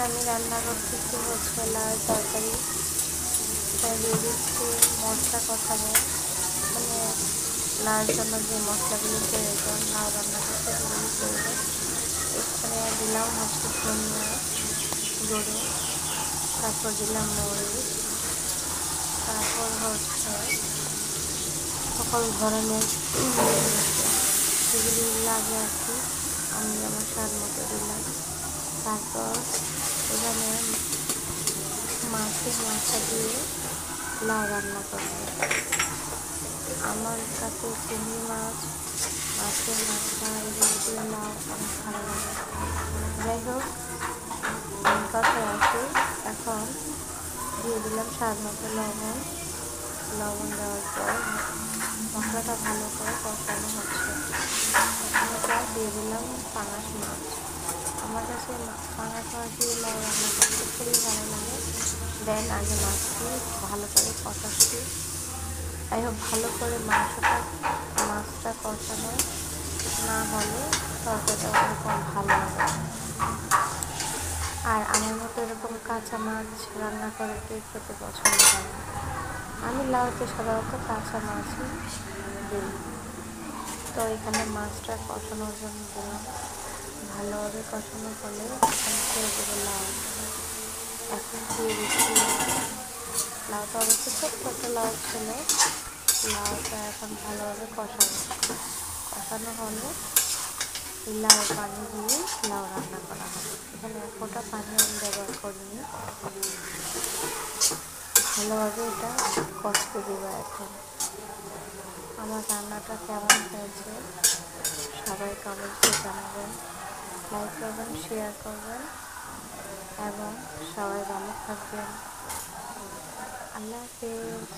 আমি রান্না করতেছি হচ্ছে লাউয়ের তরকারি। তাই দিয়ে দিচ্ছি মশলা কষাবো, মানে লাউয়ের জন্য যে মশলাগুলো প্রয়োজন লাউ রান্না করতে সেগুলো প্রয়োজন। এখানে দিলাম হচ্ছে ধনিয়া গুঁড়ো, তারপর দিলাম মরিচ, তারপর হচ্ছে সকল ধরনের যেগুলি লাগে আর কি আমি আমার স্বাদ মতো দিলাম। তারপর এখানে মাছের মাথা দিয়ে লাউ রান্না করবো। আমার কাছে চিংড়ি মাছ, মাছের মাথা এগুলো দিয়ে লাউ অনেক ভালো লাগে। যাই হোক, কথায় আসি, এখন দিয়ে দিলাম স্বাদ মতো লবণ। লবণ দেওয়ার পর মশলাটা ভালো করে কষানো হচ্ছে। কষানোর পর দিয়ে দিলাম পাঙাশ মাছ। আমার কাছে পাঙাশ মাছ দিয়ে লাউ রান্না করতে খুবই ভালো লাগে। দেন আগে মাছটি ভালো করে কষাচ্ছি। যাই হোক, ভালো করে মাছটা কষানো না হলে তরকারিটা ওরকম ভালো লাগে। আর আমার মতো এরকম কাঁচা মাছ রান্না করে কে খেতে পছন্দ করে? আমি লাউতে সাধারণত কাঁচা মাছই দিই। তো এখানে মাছটা কষানোর জন্য দিলাম, ভালোভাবে কষানো হলে এখন ছেড়ে দেবো লাউ। এখন দিয়ে দিচ্ছি লাউটা, অবশ্য ছোট্ট একটা লাউ ছিল। লাউটা এখন ভালোভাবে কষানো হলে লাউ পানি দিয়ে লাউ রান্না করা হবে। এখানে এক ফোঁটা পানি আমি ব্যবহার করিনি। ভালোভাবে এটা কষতে দেবো। এখন আমার রান্নাটা কেমন হয়েছে সবাই কমেন্টে জানাবেন, লাইক করবেন, শেয়ার করবেন এবং সবাই ভালো থাকবেন। আল্লাহ হাফেজ।